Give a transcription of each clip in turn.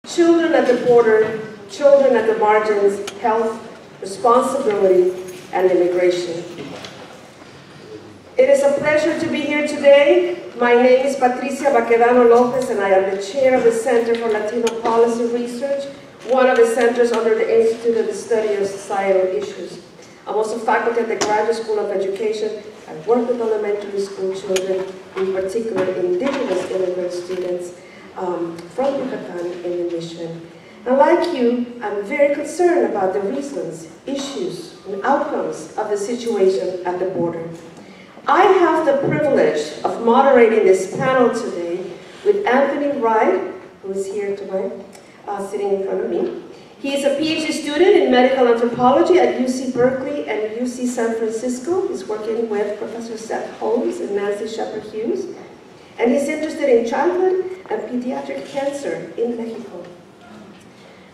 Children at the border, children at the margins, health, responsibility, and immigration. It is a pleasure to be here today. My name is Patricia Baquedano-López, and I am the chair of the Center for Latino Policy Research, one of the centers under the Institute of the Study of Societal Issues. I'm also faculty at the Graduate School of Education. I work with elementary school children, in particular indigenous immigrant students from Yucatan in the mission. And like you, I'm very concerned about the reasons, issues, and outcomes of the situation at the border. I have the privilege of moderating this panel today with Anthony Wright, who is here tonight, sitting in front of me. He is a PhD student in medical anthropology at UC Berkeley and UC San Francisco. He's working with Professor Seth Holmes and Nancy Shepherd-Hughes. And he's interested in childhood and pediatric cancer in Mexico.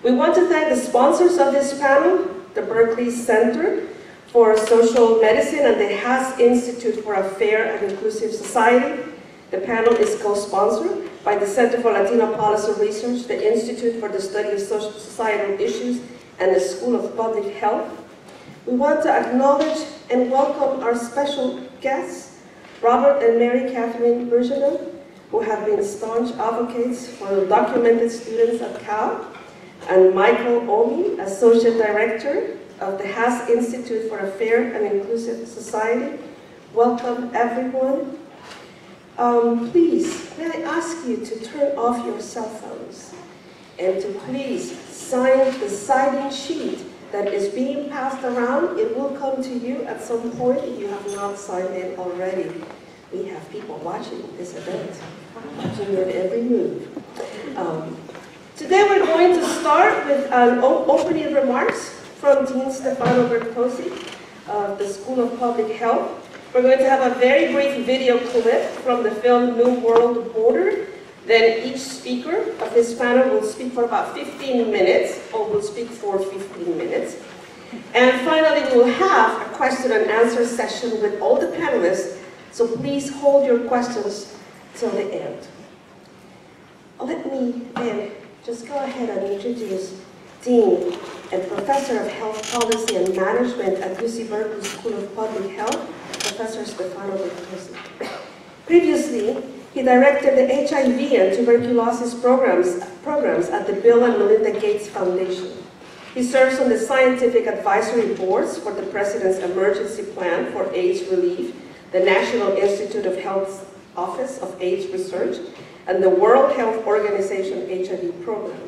We want to thank the sponsors of this panel, the Berkeley Center for Social Medicine and the Haas Institute for a Fair and Inclusive Society. The panel is co-sponsored by the Center for Latino Policy Research, the Institute for the Study of Societal Issues, and the School of Public Health. We want to acknowledge and welcome our special guests, Robert and Mary Catherine Bergeron, who have been staunch advocates for the documented students at Cal, and Michael Omi, Associate Director of the Haas Institute for a Fair and Inclusive Society. Welcome, everyone. Please, may I ask you to turn off your cell phones and to please sign the sign-in sheet that is being passed around. It will come to you at some point if you have not signed in already. We have people watching this event, watching your every move. Today we're going to start with opening remarks from Dean Stefano Bertozzi of the School of Public Health. We're going to have a very brief video clip from the film New World Order. Then each speaker of this panel will speak for about 15 minutes, or will speak for 15 minutes. And finally, we will have a question and answer session with all the panelists, so please hold your questions till the end. Let me then just go ahead and introduce Dean and Professor of Health Policy and Management at UC Berkeley School of Public Health, Professor Stefano Bertozzi. Previously, he directed the HIV and tuberculosis programs at the Bill and Melinda Gates Foundation. He serves on the scientific advisory boards for the President's Emergency Plan for AIDS Relief, the National Institute of Health's Office of AIDS Research, and the World Health Organization HIV program.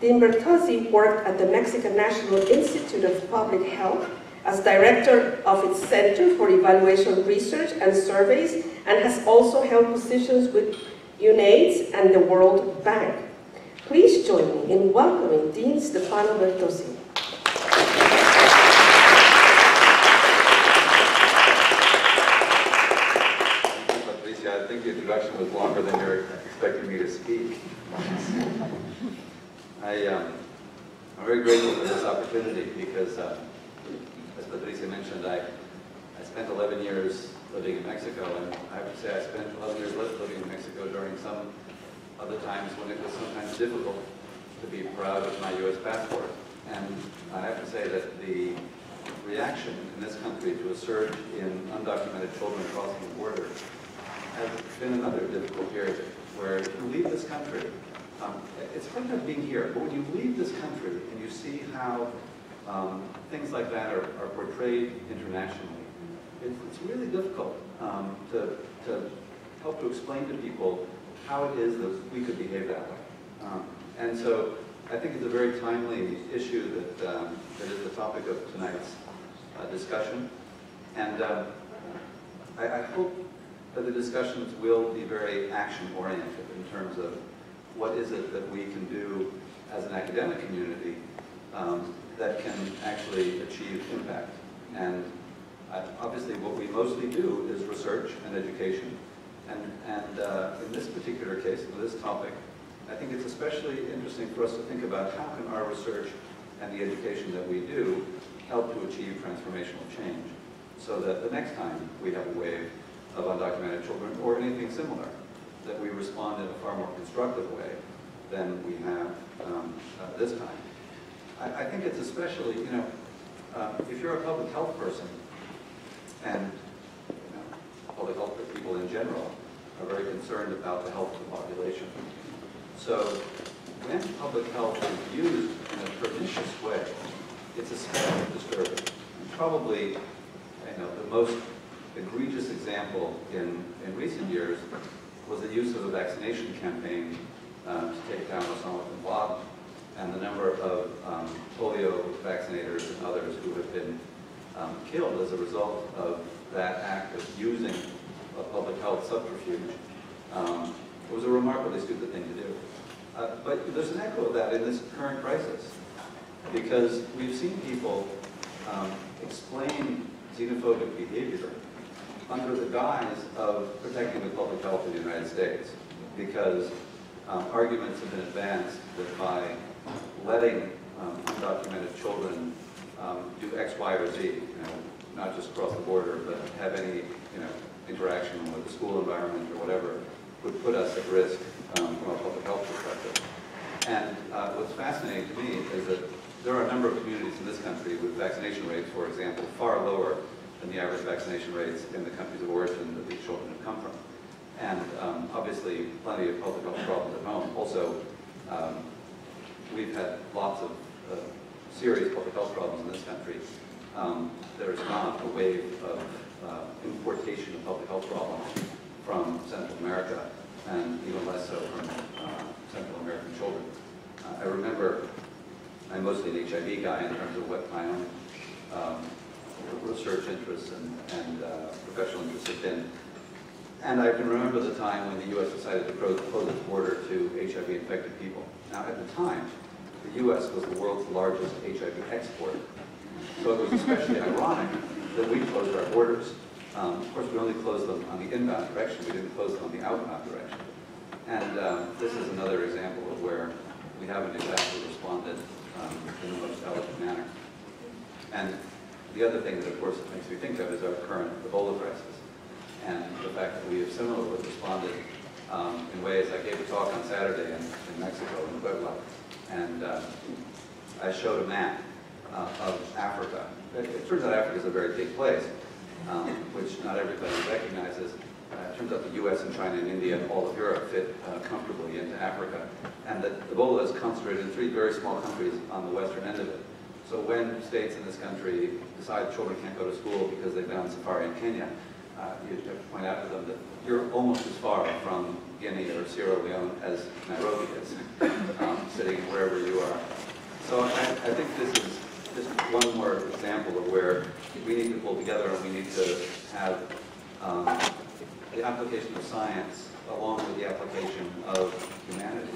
Dean Bertozzi worked at the Mexican National Institute of Public Health as director of its Center for Evaluation Research and Surveys, and has also held positions with UNAIDS and the World Bank. Please join me in welcoming Dean Stefano Bertozzi. Patricia, I think the introduction was longer than you're expecting me to speak. I'm very grateful for this opportunity because, as Patricia mentioned, I spent 11 years living in Mexico, and I have to say I spent 11 years living in Mexico during some other times when it was sometimes difficult to be proud of my U.S. passport. And I have to say that the reaction in this country to a surge in undocumented children crossing the border has been another difficult period where you leave this country. It's hard enough being here, but when you leave this country and you see how things like that are portrayed internationally, it's really difficult to help to explain to people how it is that we could behave that way. And so I think it's a very timely issue that is the topic of tonight's discussion. And I hope that the discussions will be very action-oriented in terms of what is it that we can do as an academic community that can actually achieve impact. And obviously what we mostly do is research and education. And in this particular case, with this topic, I think it's especially interesting for us to think about how can our research and the education that we do help to achieve transformational change, so that the next time we have a wave of undocumented children or anything similar, that we respond in a far more constructive way than we have this time. I think it's especially, you know, if you're a public health person, and public health people in general are very concerned about the health of the population. So when public health is used in a pernicious way, it's especially disturbing. Probably, the most egregious example in recent years was the use of a vaccination campaign to take down Osama bin Laden, and the number of polio vaccinators and others who have been killed as a result of that act of using a public health subterfuge. It was a remarkably stupid thing to do. But there's an echo of that in this current crisis, because we've seen people explain xenophobic behavior under the guise of protecting the public health of the United States, because arguments have been advanced that by letting undocumented children do X, Y, or Z, not just cross the border, but have any interaction with the school environment or whatever, would put us at risk from a public health perspective. And what's fascinating to me is that there are a number of communities in this country with vaccination rates, for example, far lower than the average vaccination rates in the countries of origin that these children have come from. And obviously, plenty of public health problems at home. Also, we've had lots of serious public health problems in this country. There's not a wave of importation of public health problems from Central America, and even less so from Central American children. I remember, I'm mostly an HIV guy in terms of what my own research interests and professional interests have been. And I can remember the time when the U.S. decided to close its border to HIV-infected people. Now, at the time, the U.S. was the world's largest HIV exporter. So it was especially ironic that we closed our borders. Of course, we only closed them on the inbound direction. We didn't close them on the outbound direction. And this is another example of where we haven't exactly responded in the most elegant manner. And the other thing that, of course, it makes me think of is our current Ebola crisis. And the fact that we have similarly responded in ways. I gave a talk on Saturday in Mexico, in Puebla, and I showed a map of Africa. It turns out Africa is a very big place, which not everybody recognizes. It turns out the U.S. and China and India and all of Europe fit comfortably into Africa, and that Ebola is concentrated in 3 very small countries on the western end of it. So when states in this country decide children can't go to school because they've been on safari in Kenya, you have to point out to them that you're almost as far from Guinea or Sierra Leone as Nairobi is, sitting wherever you are. So I think this is just one more example of where we need to pull together, and we need to have the application of science along with the application of humanity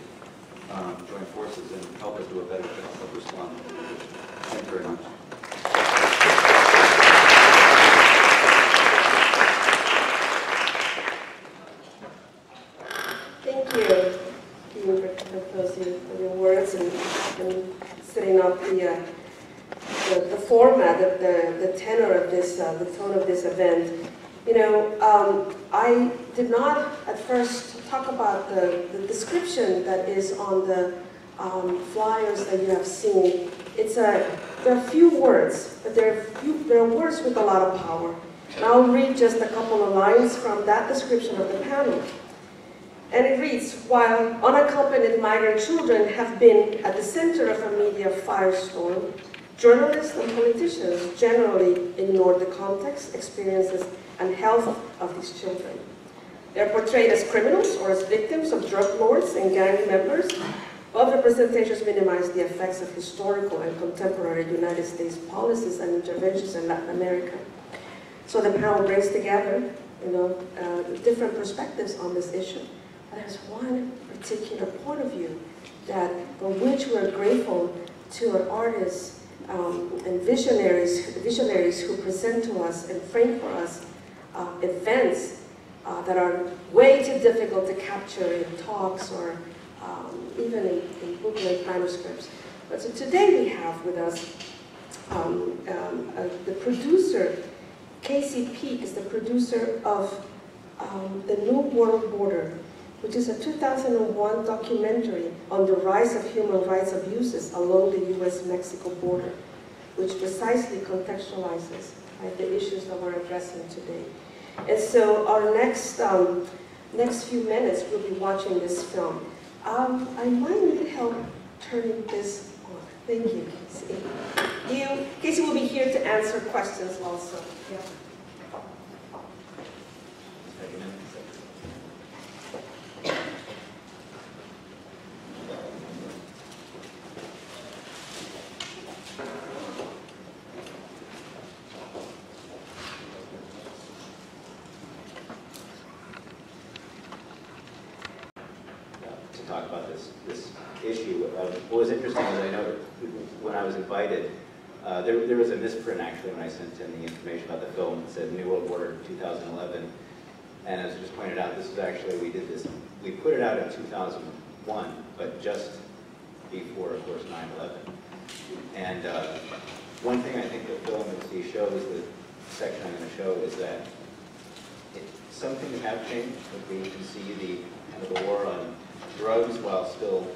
join forces and help us do a better job of responding. Thank you very much. Thank you, Bertozzi, for your words and setting up the format, the tenor of this, the tone of this event. I did not at first talk about the description that is on the flyers that you have seen. There are few words, but there are words with a lot of power. And I'll read just a couple of lines from that description of the panel. And it reads, while unaccompanied migrant children have been at the center of a media firestorm, journalists and politicians generally ignore the context, experiences, and health of these children. They're portrayed as criminals or as victims of drug lords and gang members, while representations minimize the effects of historical and contemporary United States policies and interventions in Latin America. So the panel brings together, different perspectives on this issue. But there's one particular point of view for which we're grateful to our artists and visionaries who present to us and frame for us events that are way too difficult to capture in talks or even in book-length manuscripts. But so today we have with us the producer. Casey Peak is the producer of The New World Order, which is a 2001 documentary on the rise of human rights abuses along the US-Mexico border, which precisely contextualizes the issues that we're addressing today. And so our next few minutes we'll be watching this film. I might need help turning this on. Thank you, Casey. Casey will be here to answer questions also. Yeah. Talk about this issue. What was interesting is I know when I was invited, there was a misprint actually when I sent in the information about the film. It said New World Order 2011, and as just pointed out, this is actually, we put it out in 2001, but just before, of course, 9/11. And one thing I think the film shows, the section I'm going to show, is that some things have changed. But you can see the war on drugs, while still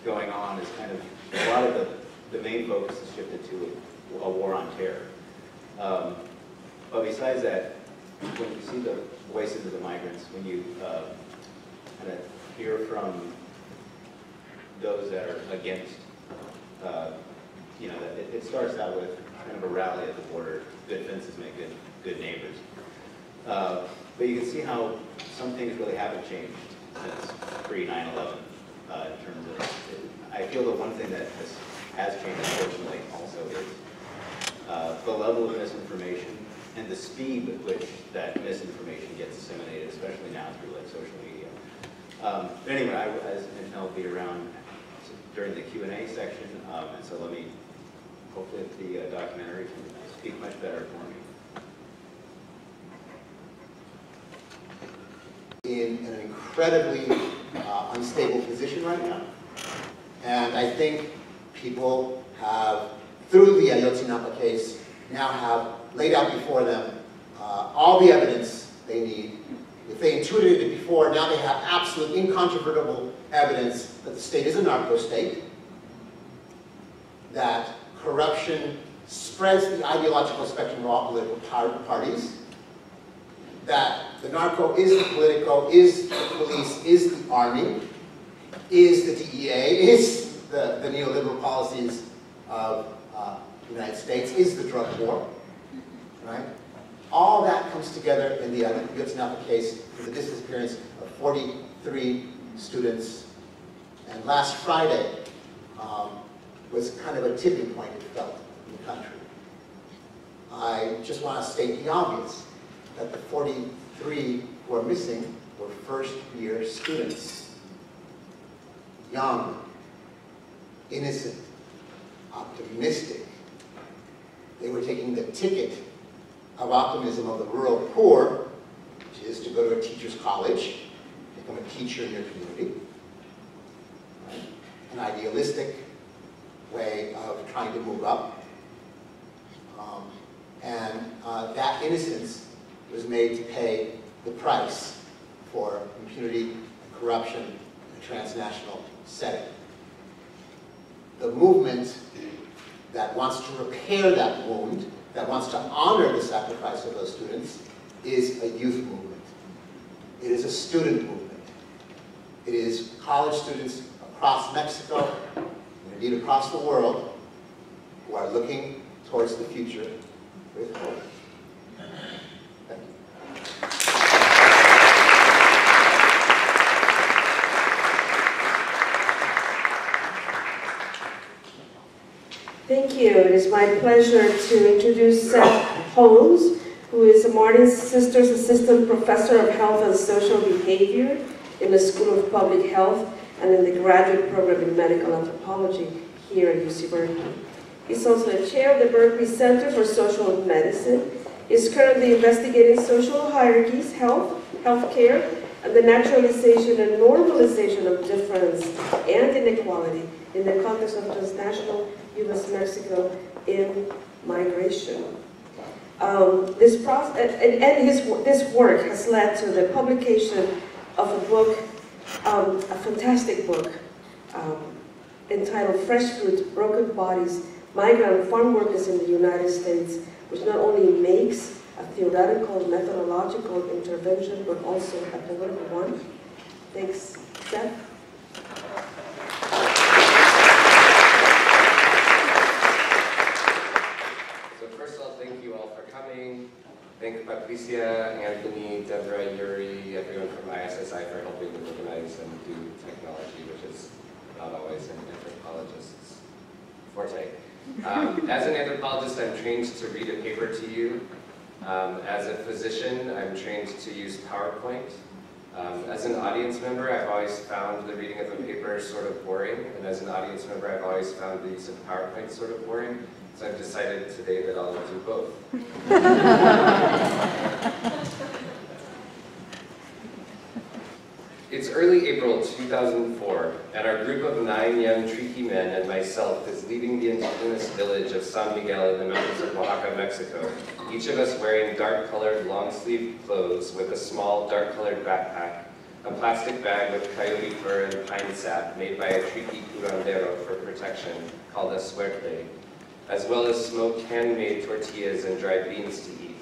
going on, is kind of, a lot of the main focus is shifted to a war on terror. But besides that, when you see the voices of the migrants, when you kind of hear from those that are against, you know, it starts out with kind of a rally at the border. Good fences make good neighbors. But you can see how some things really haven't changed since pre-9/11 in terms of, I feel the one thing that has changed, unfortunately, also is the level of misinformation and the speed with which that misinformation gets disseminated, especially now through like social media. But anyway, as mentioned, I'll be around during the Q&A section, and so let me, hopefully the documentary can speak much better for me. In an incredibly unstable position right now. And I think people have, through the Ayotzinapa case, now have laid out before them all the evidence they need. If they intuited it before, now they have absolute incontrovertible evidence that the state is a narco state, that corruption spreads the ideological spectrum of all political parties, that the narco is the Politico, is the police, is the army, is the DEA, is the neoliberal policies of the United States, is the drug war, right? All that comes together in the Ayotzinapa case with the disappearance of 43 students. And last Friday was kind of a tipping point, it felt, in the country. I just want to state the obvious, that the 43 who are missing were first-year students. Young, innocent, optimistic. They were taking the ticket of optimism of the rural poor, which is to go to a teacher's college, become a teacher in your community. Right? An idealistic way of trying to move up. That innocence was made to pay the price for impunity and corruption in a transnational setting. The movement that wants to repair that wound, that wants to honor the sacrifice of those students, is a youth movement. It is a student movement. It is college students across Mexico, and indeed across the world, who are looking towards the future with hope. Thank you. Thank you. It is my pleasure to introduce Seth Holmes, who is a Martin Sisters Assistant Professor of Health and Social Behavior in the School of Public Health and in the Graduate Program in Medical Anthropology here at UC Berkeley. He's also the chair of the Berkeley Center for Social Medicine. He's currently investigating social hierarchies, healthcare, and the naturalization and normalization of difference and inequality in the context of transnational U.S.-Mexico in migration. This work has led to the publication of a book, a fantastic book, entitled Fresh Fruit, Broken Bodies, Migrant Farm Workers in the United States, which not only makes a theoretical, methodological intervention, but also a political one. Thanks, Seth. So first of all, thank you all for coming. Thank Patricia, Anthony, Deborah, Yuri, everyone from ISSI for helping to organize and do technology, which is not always an anthropologist's forte. As an anthropologist, I'm trained to read a paper to you. As a physician, I'm trained to use PowerPoint. As an audience member, I've always found the reading of a paper sort of boring, and as an audience member, I've always found the use of PowerPoint sort of boring, so I've decided today that I'll do both. It's early April 2004, and our group of 9 young Triqui men and myself is leaving the indigenous village of San Miguel in the mountains of Oaxaca, Mexico, each of us wearing dark-colored long-sleeved clothes with a small dark-colored backpack, a plastic bag with coyote fur and pine sap made by a Triqui curandero for protection called a suerte, as well as smoked handmade tortillas and dried beans to eat.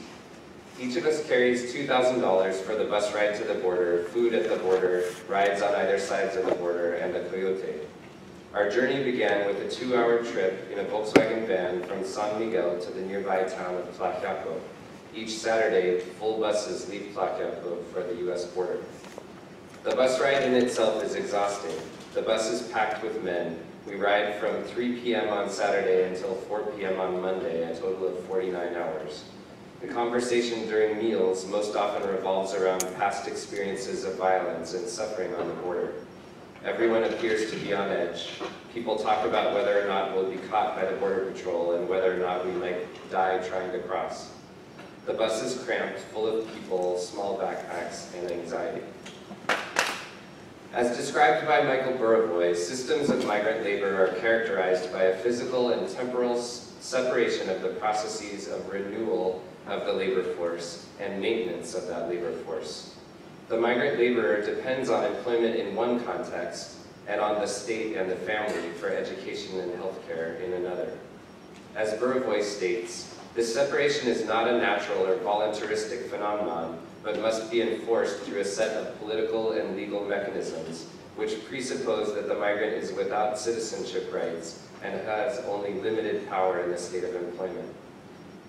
Each of us carries $2,000 for the bus ride to the border, food at the border, rides on either sides of the border, and a coyote. Our journey began with a 2-hour trip in a Volkswagen van from San Miguel to the nearby town of Tlaxiaco. Each Saturday, full buses leave Tlaxiaco for the U.S. border. The bus ride in itself is exhausting. The bus is packed with men. We ride from 3 p.m. on Saturday until 4 p.m. on Monday, a total of 49 hours. The conversation during meals most often revolves around past experiences of violence and suffering on the border. Everyone appears to be on edge. People talk about whether or not we'll be caught by the Border Patrol and whether or not we might die trying to cross. The bus is cramped, full of people, small backpacks, and anxiety. As described by Michael Buravoy, systems of migrant labor are characterized by a physical and temporal separation of the processes of renewal of the labor force and maintenance of that labor force. The migrant laborer depends on employment in one context and on the state and the family for education and healthcare in another. As Buravoy states, this separation is not a natural or voluntaristic phenomenon, but must be enforced through a set of political and legal mechanisms which presuppose that the migrant is without citizenship rights and has only limited power in the state of employment.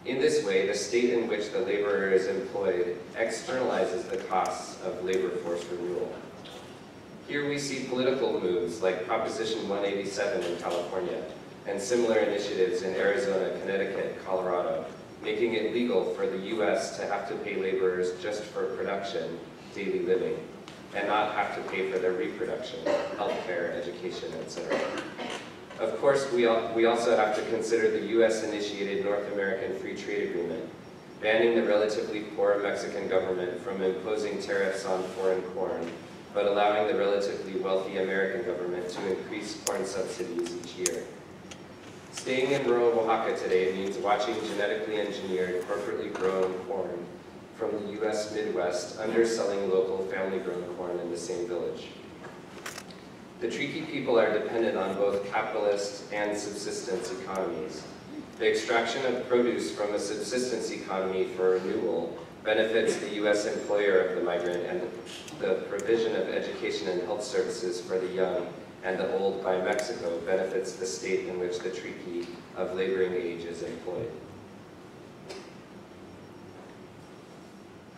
In this way, the state in which the laborer is employed externalizes the costs of labor force renewal. Here we see political moves like Proposition 187 in California and similar initiatives in Arizona, Connecticut, Colorado, making it legal for the U.S. to have to pay laborers just for production, daily living, and not have to pay for their reproduction, healthcare, education, etc. Of course, we also have to consider the U.S.-initiated North American Free Trade Agreement, banning the relatively poor Mexican government from imposing tariffs on foreign corn, but allowing the relatively wealthy American government to increase corn subsidies each year. Staying in rural Oaxaca today means watching genetically engineered, corporately grown corn from the U.S. Midwest underselling local family-grown corn in the same village. The Triqui people are dependent on both capitalist and subsistence economies. The extraction of produce from a subsistence economy for renewal benefits the U.S. employer of the migrant, and the provision of education and health services for the young and the old by Mexico benefits the state in which the Triqui of laboring age is employed.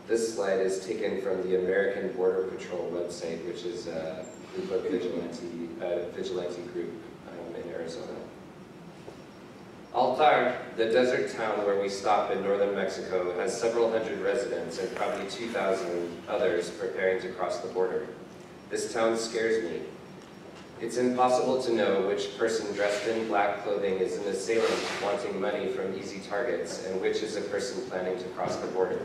This slide is taken from the American Border Patrol website, which is a group of vigilante group in Arizona. Altar, the desert town where we stop in northern Mexico, has several hundred residents and probably 2,000 others preparing to cross the border. This town scares me. It's impossible to know which person dressed in black clothing is an assailant wanting money from easy targets and which is a person planning to cross the border.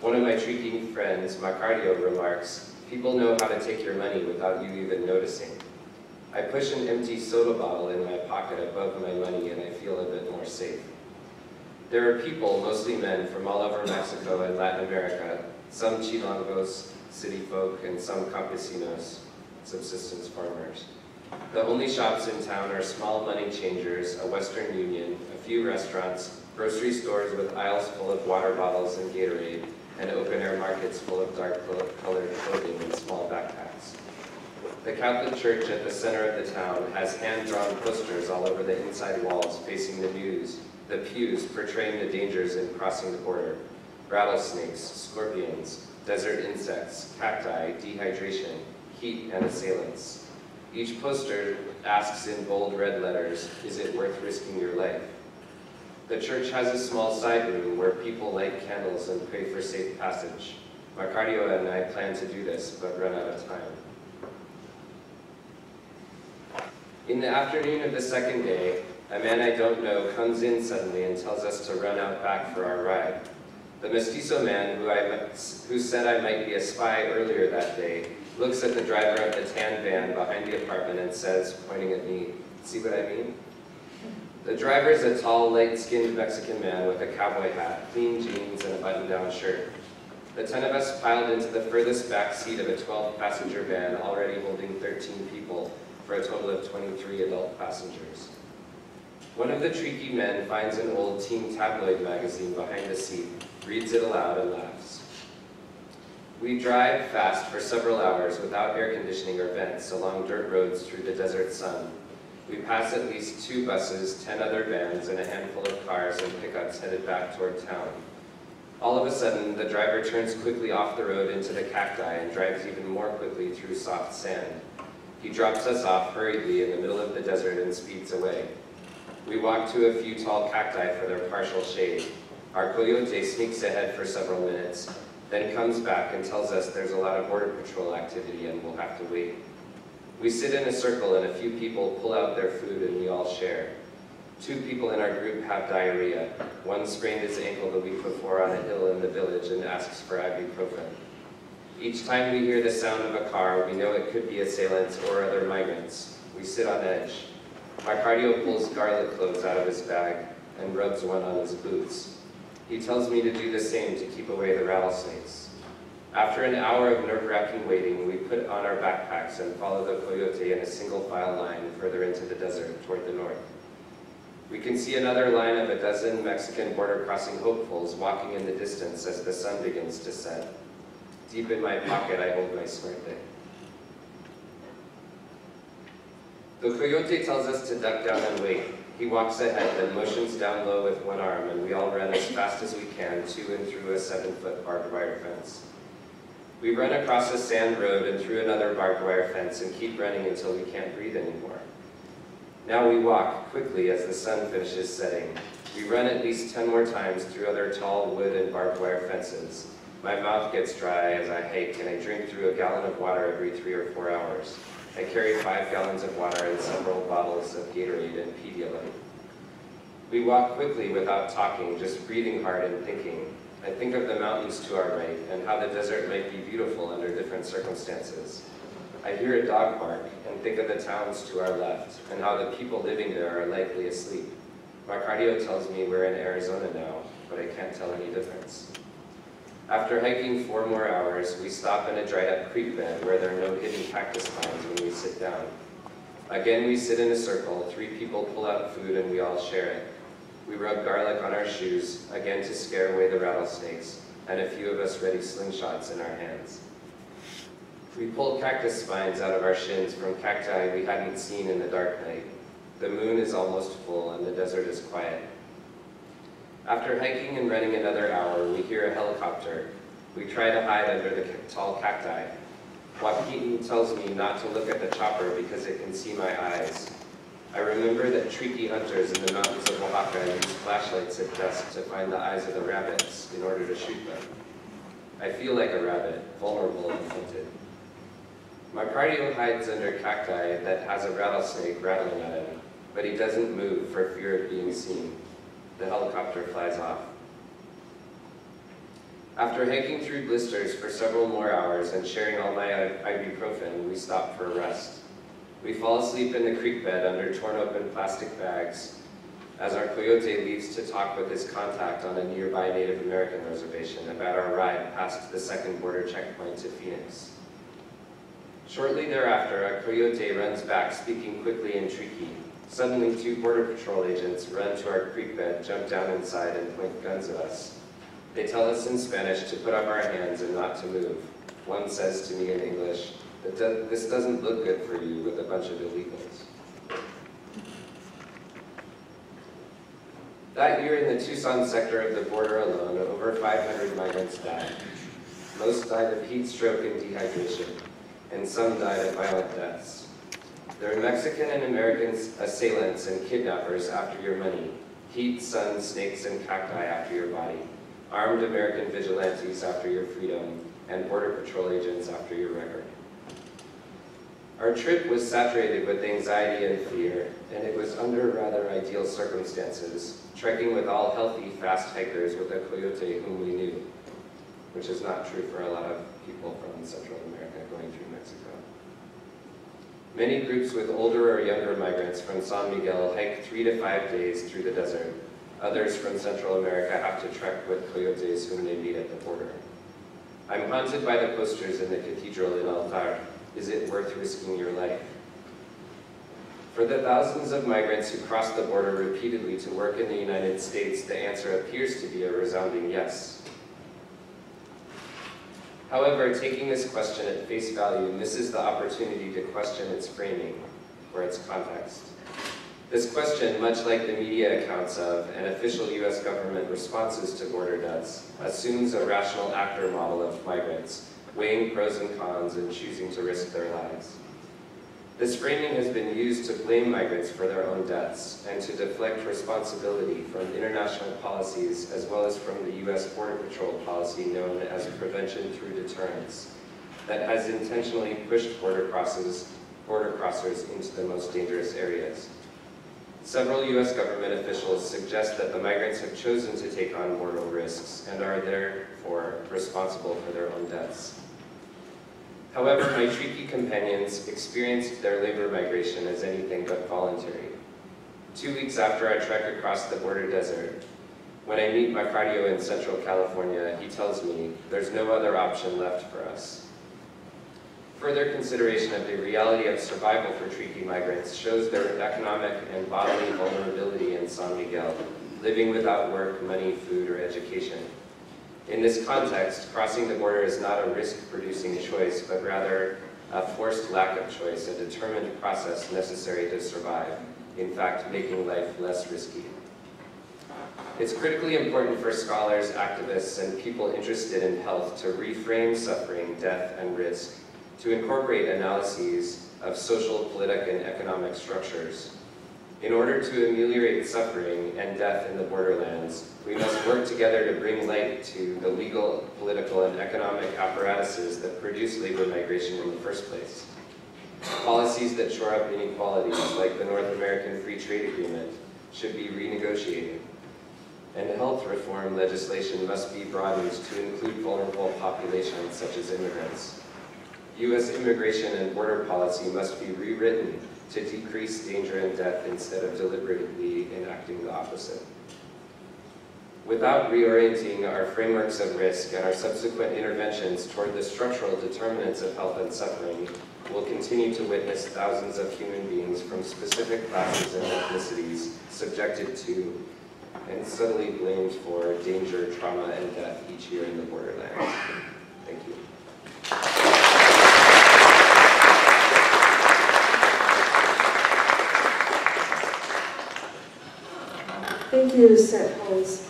One of my Triqui friends, Macario, remarks, "People know how to take your money without you even noticing." I push an empty soda bottle in my pocket above my money and I feel a bit more safe. There are people, mostly men, from all over Mexico and Latin America, some Chilangos, city folk, and some campesinos, subsistence farmers. The only shops in town are small money changers, a Western Union, a few restaurants, grocery stores with aisles full of water bottles and Gatorade, and open-air markets full of dark-colored clothing and small backpacks. The Catholic Church at the center of the town has hand-drawn posters all over the inside walls facing the pews portraying the dangers in crossing the border: rattlesnakes, scorpions, desert insects, cacti, dehydration, heat, and assailants. Each poster asks in bold red letters, "Is it worth risking your life?" The church has a small side room where people light candles and pray for safe passage. Marcario and I plan to do this, but run out of time. In the afternoon of the second day, a man I don't know comes in suddenly and tells us to run out back for our ride. The mestizo man who said I might be a spy earlier that day looks at the driver of the tan van behind the apartment and says, pointing at me, "See what I mean?" The driver is a tall, light-skinned Mexican man with a cowboy hat, clean jeans, and a button-down shirt. The 10 of us piled into the furthest back seat of a 12-passenger van already holding 13 people, for a total of 23 adult passengers. One of the tricky men finds an old teen tabloid magazine behind the seat, reads it aloud, and laughs. We drive fast for several hours without air conditioning or vents along dirt roads through the desert sun. We pass at least 2 buses, 10 other vans, and a handful of cars and pickups headed back toward town. All of a sudden, the driver turns quickly off the road into the cacti and drives even more quickly through soft sand. He drops us off hurriedly in the middle of the desert and speeds away. We walk to a few tall cacti for their partial shade. Our coyote sneaks ahead for several minutes, then comes back and tells us there's a lot of border patrol activity and we'll have to wait. We sit in a circle and a few people pull out their food and we all share. 2 people in our group have diarrhea. One sprained his ankle the week before on a hill in the village and asks for ibuprofen. Each time we hear the sound of a car, we know it could be assailants or other migrants. We sit on edge. Marcario pulls garlic cloves out of his bag and rubs one on his boots. He tells me to do the same to keep away the rattlesnakes. After an hour of nerve-wracking waiting, we put on our backpacks and follow the coyote in a single file line further into the desert toward the north. We can see another line of a dozen Mexican border-crossing hopefuls walking in the distance as the sun begins to set. Deep in my pocket, I hold my smerte. The coyote tells us to duck down and wait. He walks ahead, then motions down low with one arm, and we all run as fast as we can to and through a 7-foot barbed wire fence. We run across a sand road and through another barbed wire fence and keep running until we can't breathe anymore. Now we walk quickly as the sun finishes setting. We run at least 10 more times through other tall wood and barbed wire fences. My mouth gets dry as I hike, and I drink through a gallon of water every 3 or 4 hours. I carry 5 gallons of water and several bottles of Gatorade and Pedialyte. We walk quickly without talking, just breathing hard and thinking. I think of the mountains to our right and how the desert might be beautiful under different circumstances. I hear a dog bark and think of the towns to our left and how the people living there are likely asleep. Marcario tells me we're in Arizona now, but I can't tell any difference. After hiking 4 more hours, we stop in a dried-up creek bed where there are no hidden cactus pines when we sit down. Again, we sit in a circle, 3 people pull out food and we all share it. We rub garlic on our shoes, again to scare away the rattlesnakes, and a few of us ready slingshots in our hands. We pull cactus spines out of our shins from cacti we hadn't seen in the dark night. The moon is almost full and the desert is quiet. After hiking and running another hour, we hear a helicopter. We try to hide under the tall cacti. Joaquin tells me not to look at the chopper because it can see my eyes. I remember that tricky hunters in the mountains of Oaxaca use flashlights at dusk to find the eyes of the rabbits in order to shoot them. I feel like a rabbit, vulnerable and hunted. Marcario hides under cacti that has a rattlesnake rattling at him, but he doesn't move for fear of being seen. The helicopter flies off. After hiking through blisters for several more hours and sharing all my ibuprofen, we stop for a rest. We fall asleep in the creek bed under torn open plastic bags. as our coyote leaves to talk with his contact on a nearby Native American reservation about our ride past the second border checkpoint to Phoenix. Shortly thereafter, our coyote runs back, speaking quickly and Triqui. Suddenly, 2 Border Patrol agents run to our creek bed, jump down inside, and point guns at us. They tell us in Spanish to put up our hands and not to move. One says to me in English, "This doesn't look good for you with a bunch of illegals." That year in the Tucson sector of the border alone, over 500 migrants died. Most died of heat stroke and dehydration, and some died of violent deaths. There are Mexican and American assailants and kidnappers after your money, heat, sun, snakes, and cacti after your body, armed American vigilantes after your freedom, and Border Patrol agents after your record. Our trip was saturated with anxiety and fear, and it was under rather ideal circumstances, trekking with all healthy, fast hikers with a coyote whom we knew, which is not true for a lot of people from Central America going through Mexico. Many groups with older or younger migrants from San Miguel hike 3 to 5 days through the desert. Others from Central America have to trek with coyotes whom they meet at the border. I'm haunted by the posters in the cathedral in Altar. Is it worth risking your life? For the thousands of migrants who cross the border repeatedly to work in the United States, the answer appears to be a resounding yes. However, taking this question at face value misses the opportunity to question its framing or its context. This question, much like the media accounts of and official US government responses to border deaths, assumes a rational actor model of migrants, weighing pros and cons and choosing to risk their lives. This framing has been used to blame migrants for their own deaths and to deflect responsibility from international policies as well as from the US Border Patrol policy known as prevention through deterrence that has intentionally pushed border crossers into the most dangerous areas. Several US government officials suggest that the migrants have chosen to take on mortal risks and are therefore responsible for their own deaths. However, my Triqui companions experienced their labor migration as anything but voluntary. 2 weeks after I trek across the border desert, when I meet Macario in Central California, he tells me there's no other option left for us. Further consideration of the reality of survival for Triqui migrants shows their economic and bodily vulnerability in San Miguel, living without work, money, food, or education. In this context, crossing the border is not a risk-producing choice, but rather a forced lack of choice, a determined process necessary to survive, in fact, making life less risky. It's critically important for scholars, activists, and people interested in health to reframe suffering, death, and risk, to incorporate analyses of social, political, and economic structures. In order to ameliorate suffering and death in the borderlands, we must work together to bring light to the legal, political, and economic apparatuses that produce labor migration in the first place. Policies that shore up inequalities, like the North American Free Trade Agreement, should be renegotiated. And health reform legislation must be broadened to include vulnerable populations such as immigrants. U.S. immigration and border policy must be rewritten to decrease danger and death instead of deliberately enacting the opposite. Without reorienting our frameworks of risk and our subsequent interventions toward the structural determinants of health and suffering, we'll continue to witness thousands of human beings from specific classes and ethnicities subjected to and subtly blamed for danger, trauma, and death each year in the borderlands. Thank you. Thank you, Seth Holmes.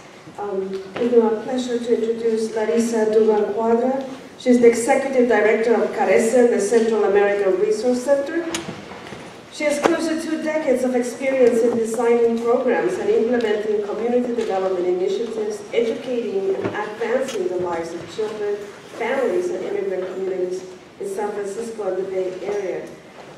It's my pleasure to introduce Lariza Dugan-Cuadra. She's the Executive Director of CARECEN, the Central American Resource Center. She has close to 2 decades of experience in designing programs and implementing community development initiatives, educating and advancing the lives of children, families, and immigrant communities in San Francisco and the Bay Area.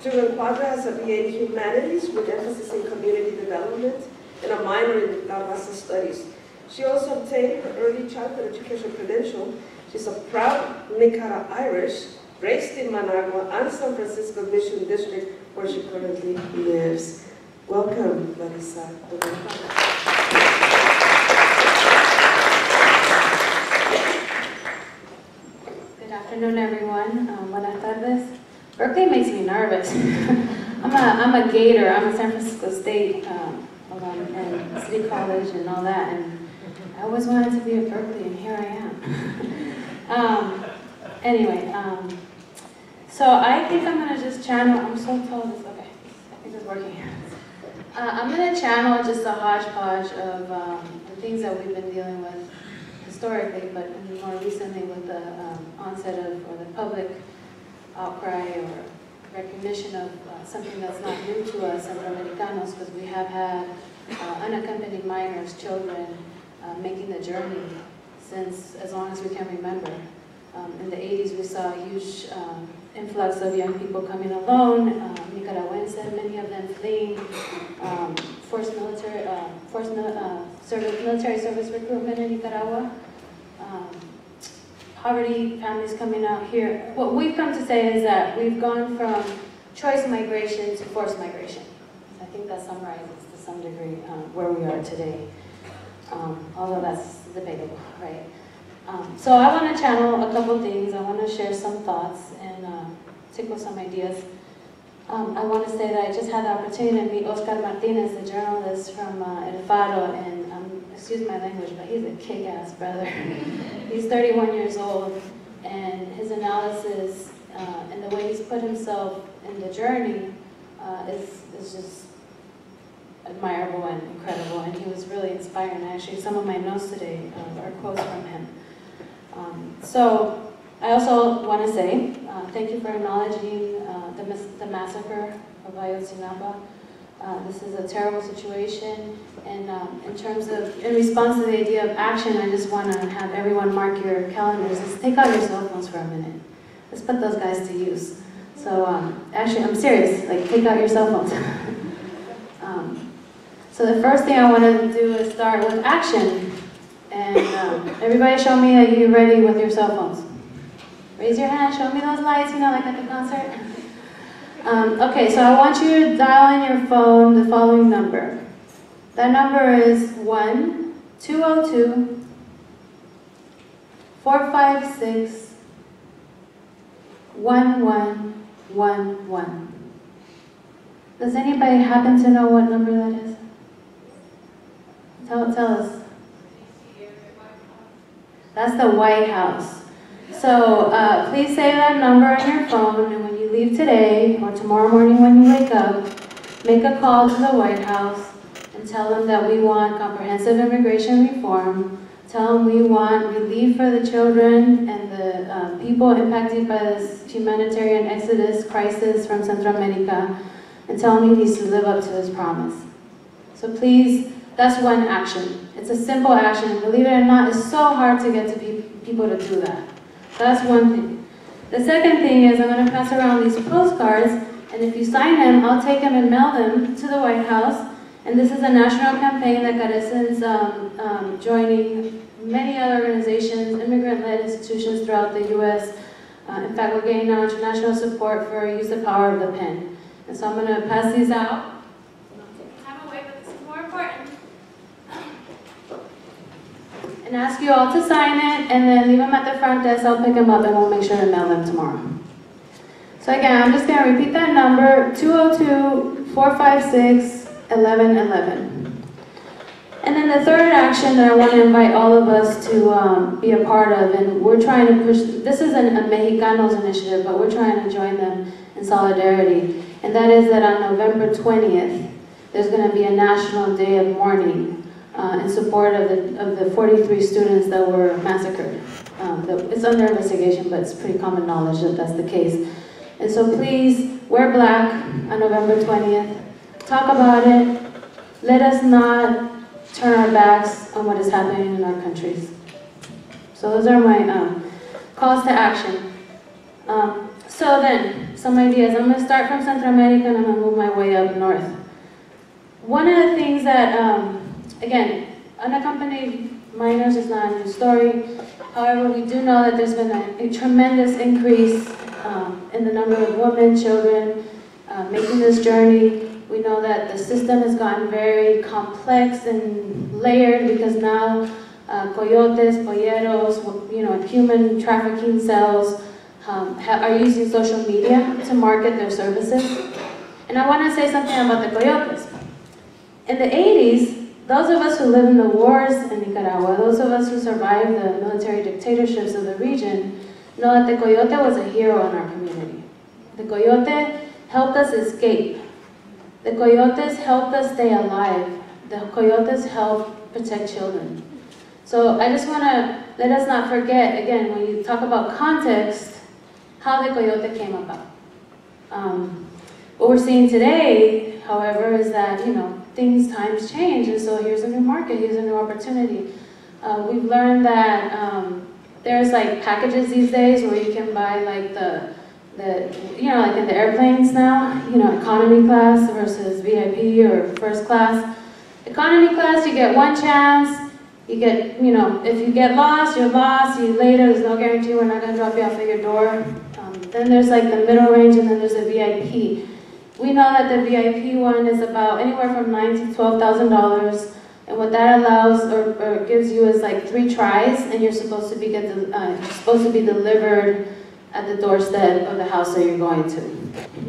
Dugan-Cuadra has a BA in Humanities with emphasis in community development and a minor in Lariza Studies. She also obtained her early childhood education credential. She's a proud Nicara Irish, raised in Managua and San Francisco Mission District, where she currently lives. Welcome, Lariza. Good afternoon, everyone. Buenas tardes. Berkeley makes me nervous. I'm a Gator. I'm a San Francisco State and City College and all that, and I always wanted to be at Berkeley, and here I am. Anyway, so I think I'm gonna just channel. I'm so tall. Okay, I think it's working here. I'm gonna channel just a hodgepodge of the things that we've been dealing with historically, but more recently with the onset of, or the public outcry or recognition of something that's not new to us, Centroamericanos, because we have had unaccompanied minors, children, making the journey since as long as we can remember. In the 80s, we saw a huge influx of young people coming alone, Nicaraguenses, many of them fleeing military service recruitment in Nicaragua. Poverty, families coming out here. What we've come to say is that we've gone from choice migration to forced migration. I think that summarizes to some degree where we are today, although that's debatable, right? So I want to channel a couple things. I want to share some thoughts and tickle some ideas. I want to say that I just had the opportunity to meet Oscar Martínez, the journalist from El Faro, and excuse my language, but he's a kick-ass brother. He's 31 years old, and his analysis and the way he's put himself in the journey is just admirable and incredible, and he was really inspiring. Actually, some of my notes today are quotes from him. So I also want to say thank you for acknowledging the massacre of Ayotzinapa. This is a terrible situation, and in response to the idea of action, I just want to have everyone mark your calendars. Let's take out your cell phones for a minute. Let's put those guys to use. So actually, I'm serious, like take out your cell phones. So the first thing I want to do is start with action. And everybody show me that you're ready with your cell phones. Raise your hand, show me those lights, you know, like at the concert. Okay, so I want you to dial in your phone the following number. That number is 1-202-456-1111. Does anybody happen to know what number that is? Tell us. That's the White House. So please save that number on your phone, and when you leave today or tomorrow morning when you wake up, make a call to the White House and tell them that we want comprehensive immigration reform. Tell them we want relief for the children and the people impacted by this humanitarian exodus crisis from Central America, and tell him he needs to live up to his promise. So please, that's one action. It's a simple action. Believe it or not, it's so hard to get to people to do that. So that's one thing. The second thing is I'm going to pass around these postcards, and if you sign them, I'll take them and mail them to the White House. And this is a national campaign that CARECEN's joining many other organizations, immigrant-led institutions throughout the U.S. In fact, we're getting now international support for use the power of the pen. And so I'm going to pass these out. Time away, but this is more important. And ask you all to sign it, and then leave them at the front desk. I'll pick them up, and we'll make sure to mail them tomorrow. So again, I'm just going to repeat that number, 202-456-1111. And then the third action that I want to invite all of us to be a part of, and we're trying to push, this is a Mexicanos initiative, but we're trying to join them in solidarity. And that is that on November 20th, there's going to be a national day of mourning in support of the 43 students that were massacred. It's under investigation, but it's pretty common knowledge that that's the case. And so please, wear black on November 20th. Talk about it. Let us not turn our backs on what is happening in our countries. So those are my calls to action. So then, some ideas. I'm going to start from Central America and I'm going to move my way up north. One of the things that, again, unaccompanied minors is not a new story. However, we do know that there's been a tremendous increase in the number of women, children making this journey. We know that the system has gotten very complex and layered because now coyotes, polleros, you know, human trafficking cells are using social media to market their services. And I want to say something about the coyotes. In the 80s, those of us who live in the wars in Nicaragua, those of us who survived the military dictatorships of the region, know that the coyote was a hero in our community. The coyote helped us escape. The coyotes helped us stay alive. The coyotes helped protect children. So I just want to let us not forget, again, when you talk about context, how the coyote came about. What we're seeing today, however, is that, you know, times change, and so here's a new market, here's a new opportunity. We've learned that there's like packages these days where you can buy like you know, like in the airplanes now, you know, economy class versus VIP or first class. Economy class, you get one chance, you get, you know, if you get lost, you're lost, you later, there's no guarantee we're not gonna drop you off at your door. Then there's like the middle range, and then there's a VIP. We know that the VIP one is about anywhere from $9,000 to $12,000, and what that allows or gives you is like 3 tries, and you're supposed to be delivered at the doorstep of the house that you're going to.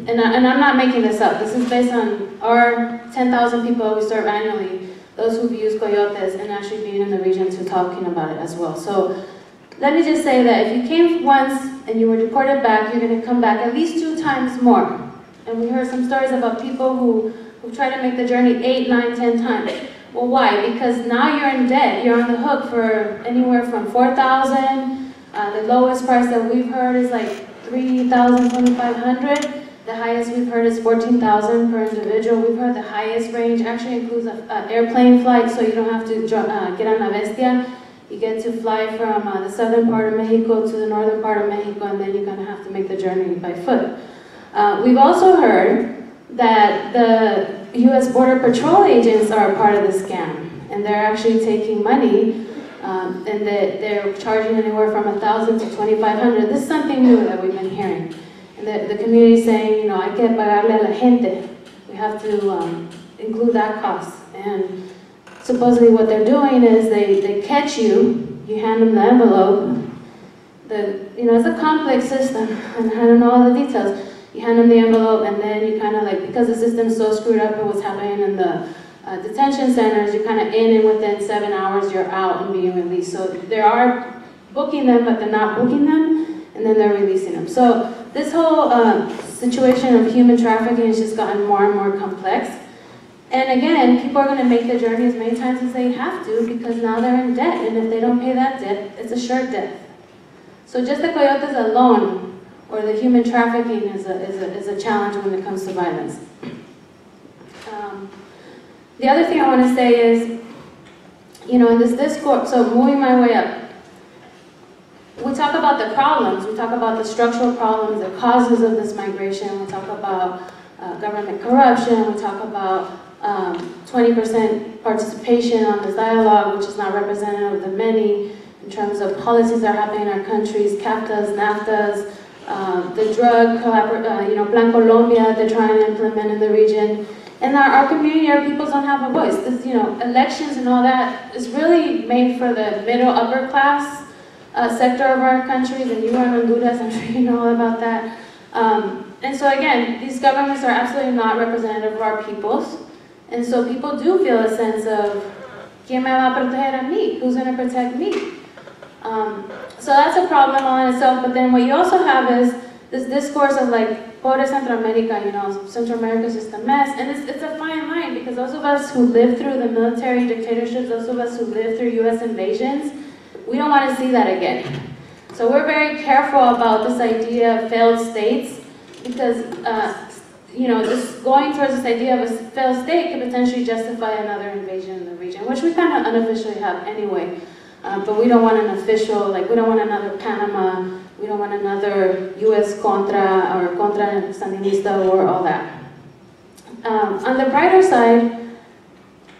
And I'm not making this up. This is based on our 10,000 people we serve annually, those who've used coyotes and actually being in the region to talking about it as well. So let me just say that if you came once and you were deported back, you're going to come back at least 2 times more. And we heard some stories about people who try to make the journey 8, 9, 10 times. Well, why? Because now you're in debt. You're on the hook for anywhere from $4,000. The lowest price that we've heard is like $3,000, $2,500. The highest we've heard is $14,000 per individual. We've heard the highest range actually includes an airplane flight, so you don't have to get on a bestia. You get to fly from the southern part of Mexico to the northern part of Mexico, and then you're going to have to make the journey by foot. We've also heard that the U.S. Border Patrol agents are a part of the scam, and they're actually taking money, and they're charging anywhere from $1,000 to $2,500. This is something new that we've been hearing. And the community is saying, you know, hay que pagarle a la gente. We have to include that cost. And supposedly what they're doing is they catch you, you hand them the envelope. You know, it's a complex system, and I don't know all the details. You hand them the envelope, and then you kind of like, because the system's so screwed up with what's happening in the detention centers, you're kind of in, and within 7 hours you're out and being released. So they are booking them, but they're not booking them, and then they're releasing them. So this whole situation of human trafficking has just gotten more and more complex. And again, people are going to make the journey as many times as they have to, because now they're in debt, and if they don't pay that debt, it's a sure death. So just the coyotes alone, or the human trafficking, is a challenge when it comes to violence. The other thing I want to say is, you know, in this discourse, so moving my way up, we talk about the problems, we talk about the structural problems, the causes of this migration, we talk about government corruption, we talk about 20% participation on this dialogue, which is not representative of the many, in terms of policies that are happening in our countries, CAFTAs, NAFTAs, the drug, you know, Plan Colombia, they're trying to implement in the region. And our community, our people don't have a voice. This, you know, elections and all that is really made for the middle, upper class sector of our countries, and you are in Honduras, I'm sure you know all about that. And so again, these governments are absolutely not representative of our peoples. And so people do feel a sense of, ¿Quién me va a proteger a mí? Who's going to protect me? So that's a problem all in itself, but then what you also have is this discourse of like, pobre Central America, you know, Central America is just a mess, and it's a fine line, because those of us who lived through the military dictatorships, those of us who lived through US invasions, we don't want to see that again. So we're very careful about this idea of failed states, because you know, this going towards this idea of a failed state could potentially justify another invasion in the region, which we kind of unofficially have anyway. But we don't want an official, like we don't want another Panama, we don't want another US Contra or Contra Sandinista war, all that. On the brighter side,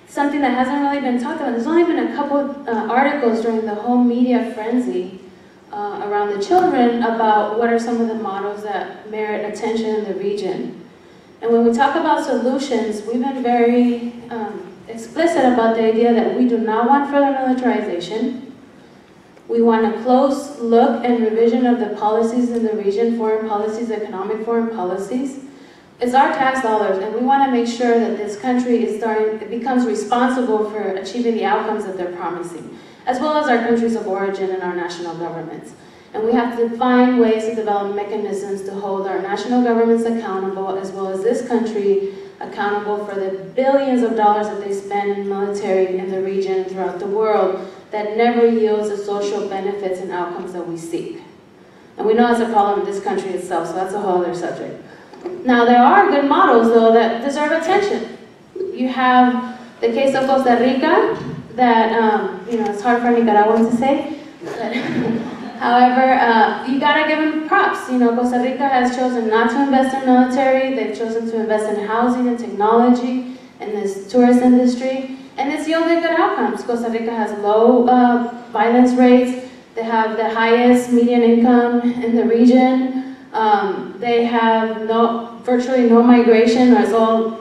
something that hasn't really been talked about, there's only been a couple articles during the whole media frenzy around the children about what are some of the models that merit attention in the region. And when we talk about solutions, we've been very explicit about the idea that we do not want further militarization. We want a close look and revision of the policies in the region, foreign policies, economic foreign policies. It's our tax dollars, and we want to make sure that this country it becomes responsible for achieving the outcomes that they're promising, as well as our countries of origin and our national governments. And we have to find ways to develop mechanisms to hold our national governments accountable, as well as this country accountable for the billions of dollars that they spend in military in the region and throughout the world that never yields the social benefits and outcomes that we seek. And we know it's a problem in this country itself, so that's a whole other subject. Now, there are good models, though, that deserve attention. You have the case of Costa Rica, that, it's hard for Nicaraguans to say. However, you gotta give them props. Costa Rica has chosen not to invest in military. They've chosen to invest in housing and technology and this tourist industry. And it's yielded good outcomes. Costa Rica has low violence rates. They have the highest median income in the region. They have virtually no migration, or it's all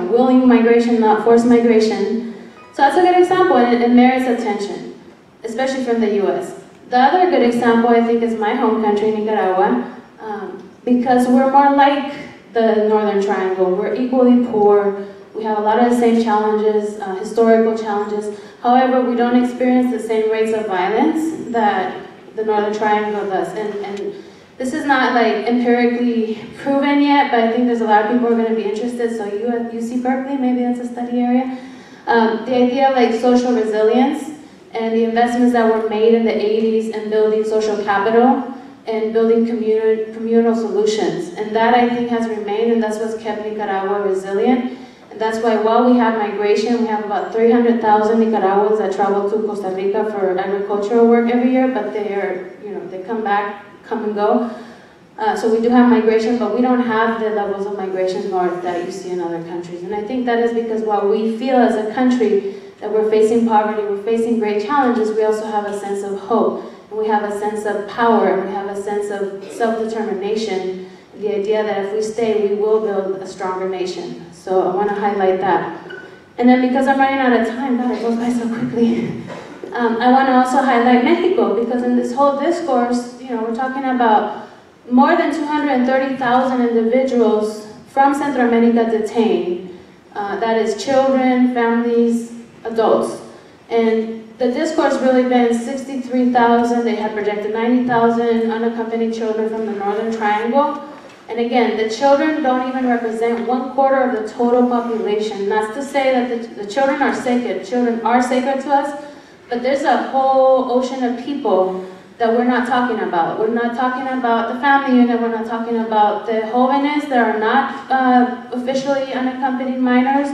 willing migration, not forced migration. So that's a good example, and it merits attention, especially from the U.S. The other good example, I think, is my home country, Nicaragua, because we're more like the Northern Triangle. We're equally poor. We have a lot of the same challenges, historical challenges. However, we don't experience the same rates of violence that the Northern Triangle does. And this is not like empirically proven yet, but I think there's a lot of people who are going to be interested. So you at UC Berkeley, maybe that's a study area. The idea of like social resilience and the investments that were made in the 80s in building social capital and building communal solutions. And that, I think, has remained, and that's what's kept Nicaragua resilient. And that's why while we have migration, we have about 300,000 Nicaraguans that travel to Costa Rica for agricultural work every year, but they come back, come and go. So we do have migration, but we don't have the levels of migration north that you see in other countries. And I think that is because while we feel as a country that we're facing poverty, we're facing great challenges, we also have a sense of hope, and we have a sense of power, and we have a sense of self-determination, the idea that if we stay, we will build a stronger nation. So I want to highlight that. And then because I'm running out of time, God, it goes by so quickly, I want to also highlight Mexico, because in this whole discourse, we're talking about more than 230,000 individuals from Central America detained. That is children, families, adults. And the discourse really been 63,000, they had projected 90,000 unaccompanied children from the Northern Triangle. And again, the children don't even represent 1/4 of the total population. That's to say that the children are sacred. Children are sacred to us, but there's a whole ocean of people that we're not talking about. We're not talking about the family unit, we're not talking about the jóvenes that are not officially unaccompanied minors,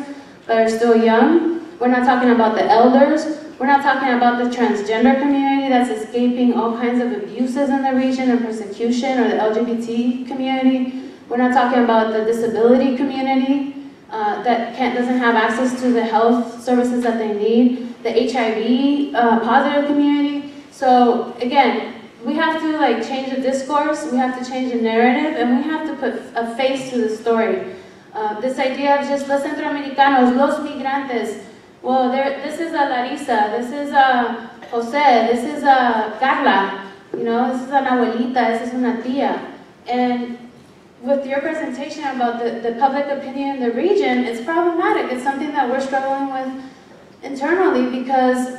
but are still young. We're not talking about the elders. We're not talking about the transgender community that's escaping all kinds of abuses in the region and persecution, or the LGBT community. We're not talking about the disability community that doesn't have access to the health services that they need, the HIV positive community. So again, we have to change the discourse, we have to change the narrative, and we have to put a face to the story. This idea of just los centroamericanos, los migrantes, well, this is a Lariza, this is a Jose, this is a Carla, this is an abuelita, this is una tía. And with your presentation about the public opinion in the region, it's problematic. It's something that we're struggling with internally, because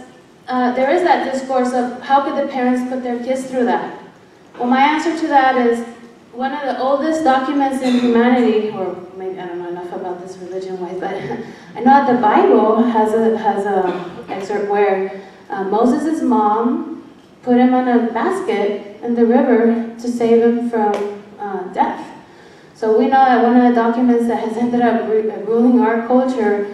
there is that discourse of how could the parents put their kids through that? Well, my answer to that is one of the oldest documents in humanity, or maybe I don't know enough about this religion-wise, but I know that the Bible has a excerpt where Moses' mom put him on a basket in the river to save him from death. So we know that one of the documents that has ended up ruling our culture,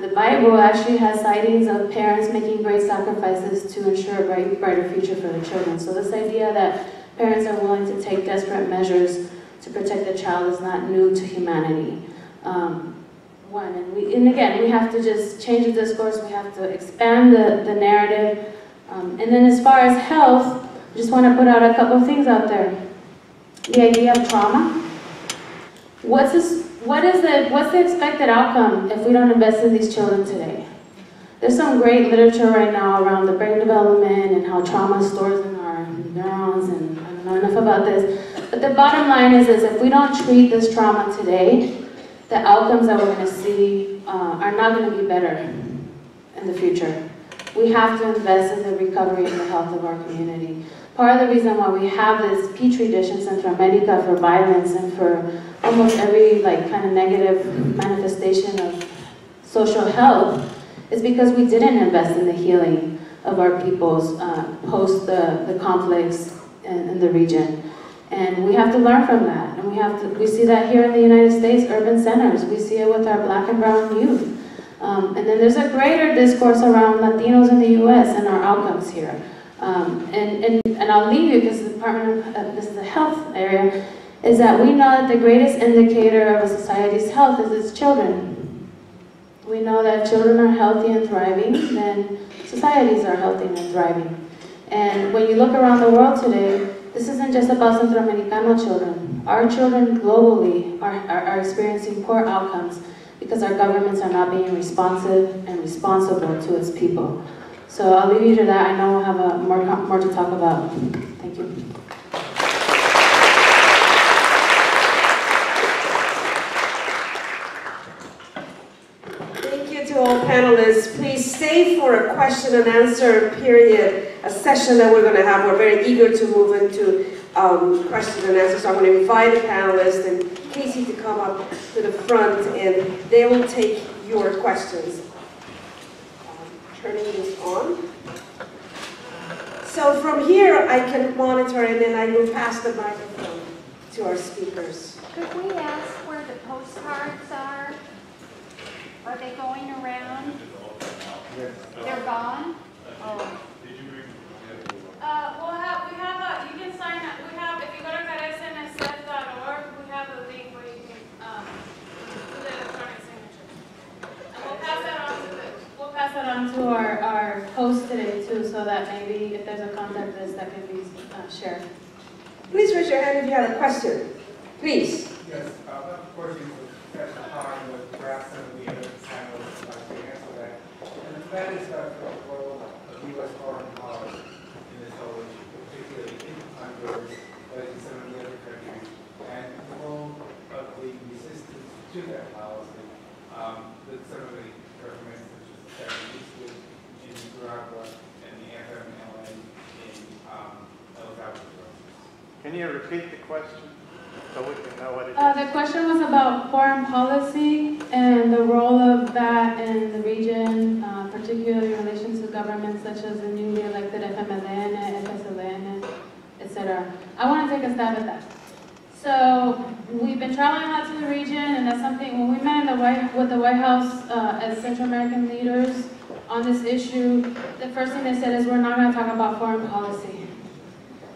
the Bible actually has sightings of parents making great sacrifices to ensure a brighter future for their children. So this idea that parents are willing to take desperate measures to protect the child is not new to humanity. And again, we have to just change the discourse, we have to expand the narrative. And then as far as health, I just want to put out a couple of things out there. The idea of trauma. What what's the expected outcome if we don't invest in these children today? There's some great literature right now around the brain development and how trauma stores in our neurons, and I don't know enough about this. But the bottom line is if we don't treat this trauma today, the outcomes that we're going to see are not going to be better in the future. We have to invest in the recovery and the health of our community. Part of the reason why we have this petri dish in Central America for violence and for almost every kind of negative manifestation of social health is because we didn't invest in the healing of our peoples post the conflicts in the region. And we have to learn from that. And we see that here in the United States, urban centers. We see it with our black and brown youth. And then there's a greater discourse around Latinos in the US and our outcomes here. And I'll leave you, because the Department of this is the health area, is that we know that the greatest indicator of a society's health is its children. We know that if children are healthy and thriving, then societies are healthy and thriving. And when you look around the world today, this isn't just about Centroamericano children. Our children globally are experiencing poor outcomes because our governments are not being responsive and responsible to its people. So I'll leave you to that. I know we'll have more to talk about. Thank you. Thank you to all panelists. Please stay for a question and answer period, a session that we're going to have. We're very eager to move into questions and answers. So I'm going to invite the panelists and Casey to come up to the front, and they will take your questions. Turning this on. So from here, I can monitor, and then I will pass the microphone to our speakers. Could we ask where the postcards are? Are they going around? Yes. They're gone? Oh. You can sign up. We have, if you go to CARECEN and Seth.org, we have a link where you can do the electronic signature. And we'll pass that on to our host today too, so that maybe if there's a contact list that can be shared. Please raise your hand if you have a question. Please. Yes, of course, you at the time with perhaps some of the other panelists would like to answer that. And that is the role of U.S. foreign policy in this whole issue, particularly in Honduras, but in some of the other countries, and the role of the resistance to that policy that some of the governments, such as the Patricia in Nicaragua and the FMLN in El Salvador. Can you repeat the question so we can know what it is? The question was about foreign policy and the role of that in the region, particularly in relation to governments such as the newly elected FMLN, FSLN, etc. I want to take a stab at that. So we've been traveling a lot to the region, and that's something, when we met with the White House as Central American leaders on this issue, the first thing they said is, we're not going to talk about foreign policy.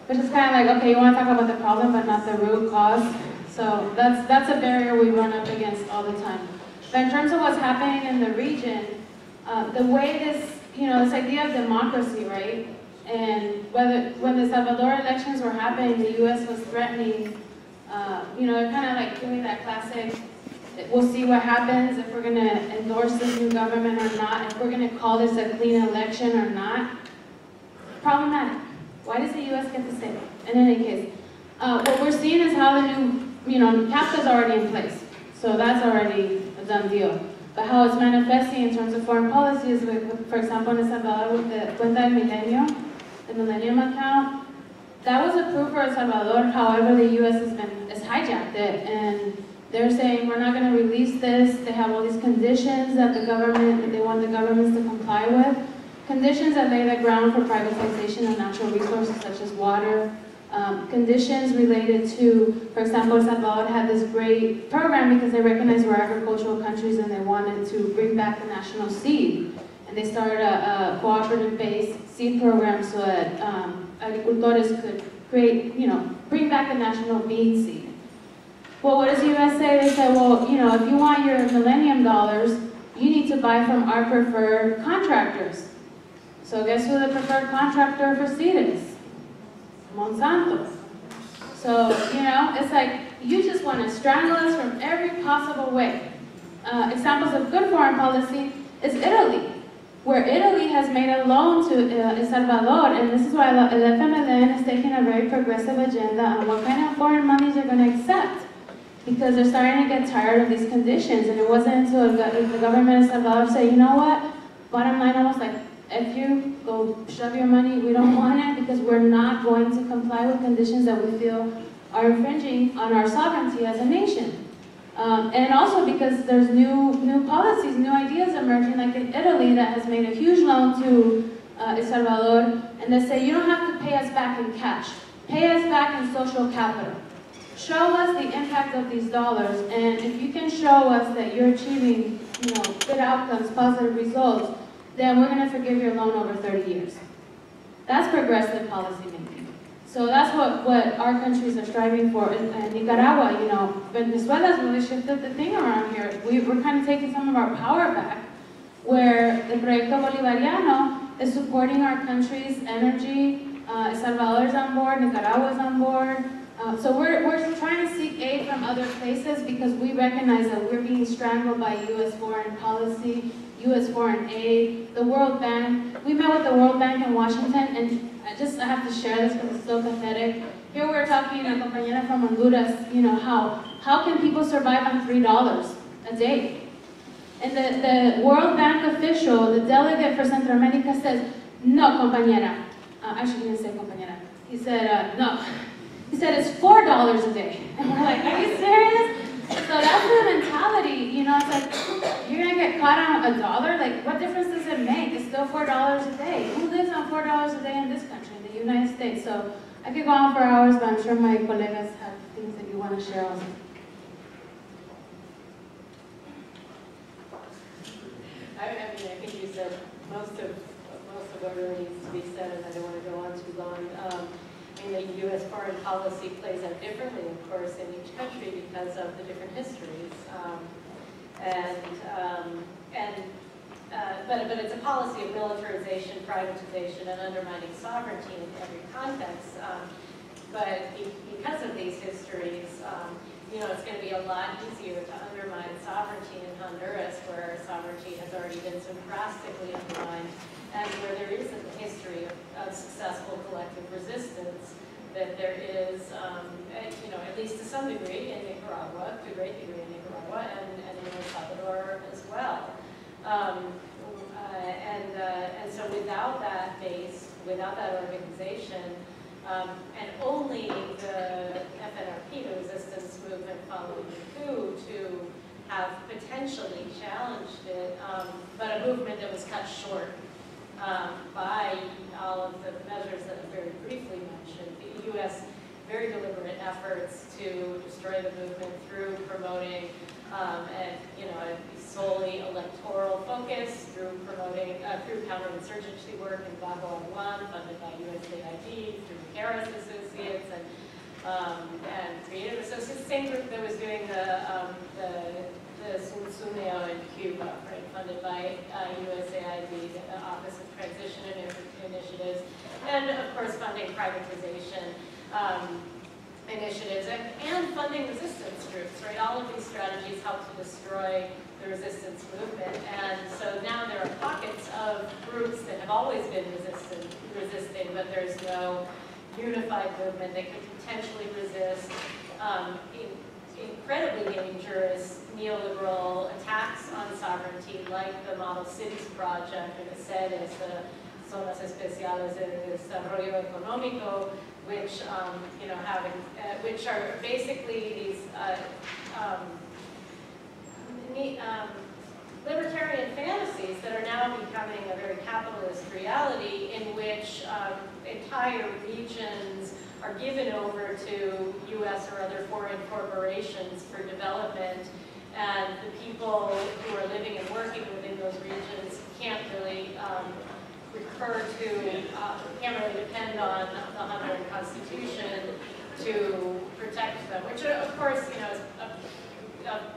Which is kind of like, okay, you want to talk about the problem, but not the root cause. So that's a barrier we run up against all the time. But in terms of what's happening in the region, the way this idea of democracy, right? And when the Salvador elections were happening, the U.S. was threatening, they're kind of like doing that classic, we'll see what happens, if we're going to endorse this new government or not, if we're going to call this a clean election or not. Problematic. Why does the U.S. get to say that? In any case, what we're seeing is how the new, CAFTA is already in place. So that's already a done deal. But how it's manifesting in terms of foreign policy is, for example, in El Salvador with the Cuenta del Milenio, the Millennium account, that was approved for El Salvador. However, the U.S. has hijacked it, and they're saying we're not going to release this. They have all these conditions that they want the governments to comply with. Conditions that lay the ground for privatization of natural resources such as water. Conditions related to, for example, El Salvador had this great program because they recognized we're agricultural countries and they wanted to bring back the national seed. And they started a cooperative-based seed program so that agricultores could create, bring back the national bean seed. Well, what does the U.S. say? They said, well, if you want your millennium dollars, you need to buy from our preferred contractors. So guess who the preferred contractor for seed is? Monsanto. So, it's like, you just want to strangle us from every possible way. Examples of good foreign policy is Italy, where Italy has made a loan to El Salvador, and this is why the FMLN is taking a very progressive agenda on what kind of foreign money they're going to accept, because they're starting to get tired of these conditions. And it wasn't until the government of El Salvador said, you know what, bottom line, almost like, if you go shove your money, we don't want it, because we're not going to comply with conditions that we feel are infringing on our sovereignty as a nation. And also because there's new policies, new ideas emerging, like in Italy that has made a huge loan to El Salvador, and they say you don't have to pay us back in cash, pay us back in social capital. Show us the impact of these dollars, and if you can show us that you're achieving, good outcomes, positive results, then we're going to forgive your loan over 30 years. That's progressive policy making. So that's what our countries are striving for. In Nicaragua, Venezuela's really shifted the thing around here. We're kind of taking some of our power back, where the Proyecto Bolivariano is supporting our country's energy. El Salvador's on board, Nicaragua's on board. So we're trying to seek aid from other places because we recognize that we're being strangled by U.S. foreign policy, U.S. foreign aid, the World Bank. We met with the World Bank in Washington, and I have to share this because it's so pathetic. Here we're talking, a compañera from Honduras, how can people survive on $3 a day? And the World Bank official, the delegate for Central America says, no, compañera. Actually, he didn't say compañera. He said, no. He said, it's $4 a day. And we're like, are you serious? So that's the mentality, it's like, you're gonna get caught on $1? Like, what difference does it make? It's still $4 a day. Who lives on $4 a day in this country, in the United States? So I could go on for hours, but I'm sure my colegas have things that you want to share also. I think you said most of what really needs to be said, and I don't want to go on too long. The U.S. foreign policy plays out differently, of course, in each country because of the different histories. But it's a policy of militarization, privatization, and undermining sovereignty in every context. But because of these histories, it's going to be a lot easier to undermine sovereignty in Honduras, where sovereignty has already been so drastically undermined, and where there isn't a history of successful collective resistance that there is, at least to some degree in Nicaragua, to a great degree in Nicaragua, and in El Salvador as well. And so without that base, without that organization, and only the FNRP, the resistance movement following the coup, to have potentially challenged it, but a movement that was cut short by all of the measures that I very briefly mentioned. The U.S. very deliberate efforts to destroy the movement through promoting a solely electoral focus, through promoting through counterinsurgency work in Baquedano-López, funded by USAID, through Harris Associates and Creative Associates, the same group that was doing the Sunsuneo in Cuba, right, funded by USAID, the Office of Transition Initiatives, and of course funding privatization initiatives and funding resistance groups, right? All of these strategies help to destroy the resistance movement, and so now there are pockets of groups that have always been resisting, but there's no unified movement that could potentially resist incredibly dangerous neoliberal attacks on sovereignty, like the Model Cities Project, and it said is the Zonas Especiales de Desarrollo Económico, which which are basically these libertarian fantasies that are now becoming a very capitalist reality, in which entire regions are given over to U.S. or other foreign corporations for development, and the people who are living and working within those regions can't really can't really depend on the Honduran Constitution to protect them, which of course,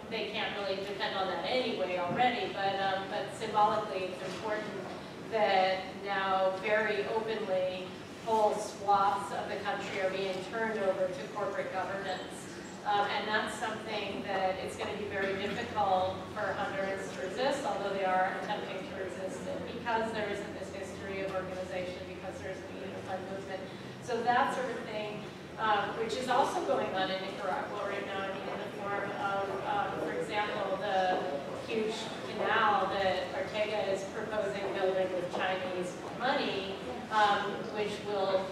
they can't really depend on that anyway already, but symbolically it's important that now very openly whole swaths of the country are being turned over to corporate governance And that's something that it's going to be very difficult for Hondurans to resist, although they are attempting to resist it, because there isn't this history of organization, because there isn't a unified movement. So that sort of thing, which is also going on in Nicaragua right now, in the form of, for example, the huge canal that Ortega is proposing building with Chinese money, which will,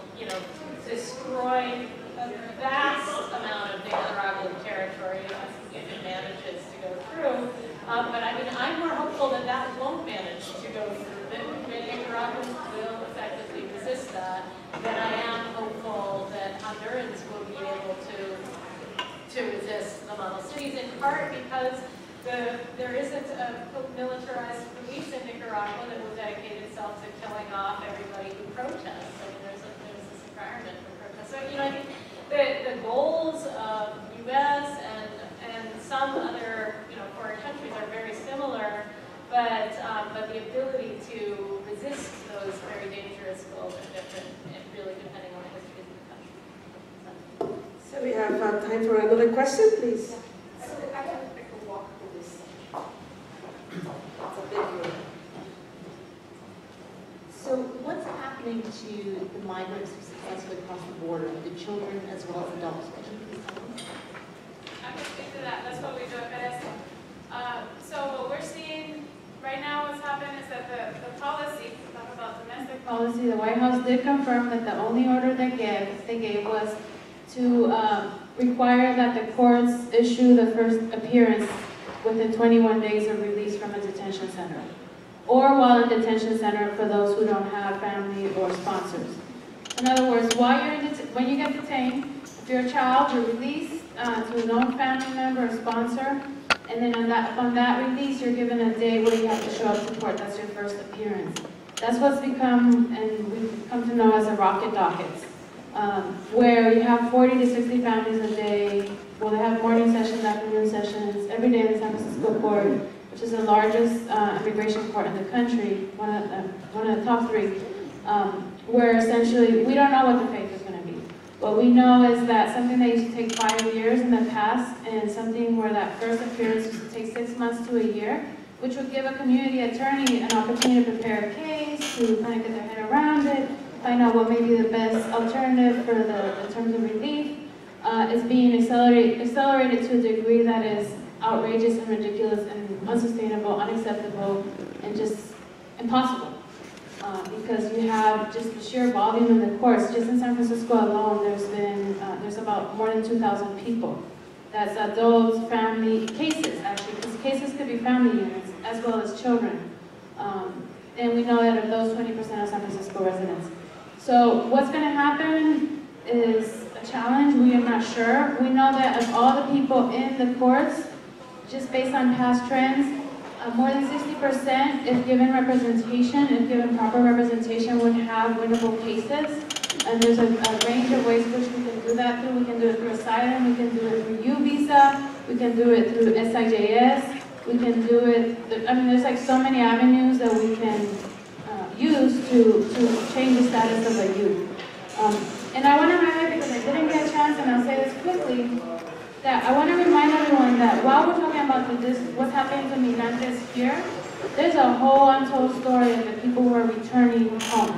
destroy a vast amount of Nicaraguan territory if it manages to go through. But I mean, I'm more hopeful that that won't manage to go through, that Nicaraguans will effectively resist that, than I am hopeful that Hondurans will be able to resist the model cities, in part because there isn't a militarized police in Nicaragua that will dedicate itself to killing off everybody who protests. I mean, there's this environment for protest. So, I think the goals of U.S. and some other, foreign countries are very similar, but the ability to resist those very dangerous goals are different, and really depending on the history of the country. So we have time for another question, please. So I can walk through this. It's a big room. So what's happening to the migrants who successfully cross the border, the children as well as adults? Could you please tell me? I can speak to that. That's what we do at CARECEN. So what we're seeing right now, what's happened is that the policy, talk about domestic policy, the White House did confirm that the only order they gave was to require that the courts issue the first appearance within 21 days of release from a detention center, or while in detention center for those who don't have family or sponsors. In other words, when you get detained, if you're a child, you're released to a known family member or sponsor, and then on that release, you're given a day where you have to show up to court. That's your first appearance. That's what's become, and we've come to know as a rocket dockets, where you have 40 to 60 families a day. Well, they have morning sessions, afternoon sessions, every day in the San Francisco court, which is the largest immigration court in the country, one of the top three, where essentially we don't know what the fate is going to be. What we know is that something that used to take 5 years in the past, and something where that first appearance used to take 6 months to a year, which would give a community attorney an opportunity to prepare a case, to kind of get their head around it, find out what may be the best alternative for the terms of relief, is being accelerated to a degree that is outrageous and ridiculous and unsustainable, unacceptable, and just impossible. Because you have just the sheer volume in the courts. Just in San Francisco alone, there's about more than 2,000 people. That's adults, family, cases actually, because cases could be family units as well as children. And we know that of those, 20% are San Francisco residents. So what's going to happen is a challenge. We are not sure. We know that of all the people in the courts, just based on past trends, more than 60%, if given representation, if given proper representation, would have winnable cases. And there's a range of ways which we can do that through. We can do it through asylum, we can do it through U-Visa, we can do it through SIJS, we can do it, I mean, there's like so many avenues that we can use to change the status of a youth. And I want to highlight, because I didn't get a chance, and I'll say this quickly, that I want to remind everyone that while we're talking about what's happening to migrantes here, there's a whole untold story of the people who are returning home.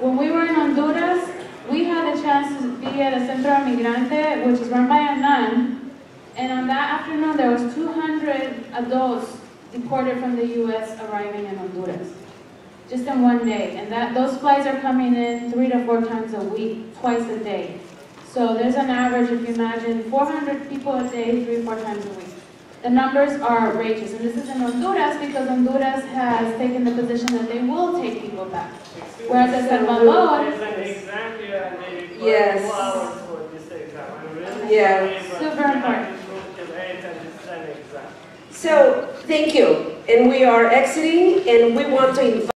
When we were in Honduras, we had the chance to be at a Centro Migrante, which is run by a nun, and on that afternoon there was 200 adults deported from the U.S. arriving in Honduras, just in one day. And those flights are coming in 3 to 4 times a week, twice a day. So there's an average, if you imagine, 400 people a day, 3 or 4 times a week. The numbers are outrageous, and this is in Honduras because Honduras has taken the position that they will take people back. Whereas El Salvador, there's an exam here and they yes. 4 hours for this exam. I'm really Yeah. sorry, super important. So, thank you. And we are exiting, and we want to invite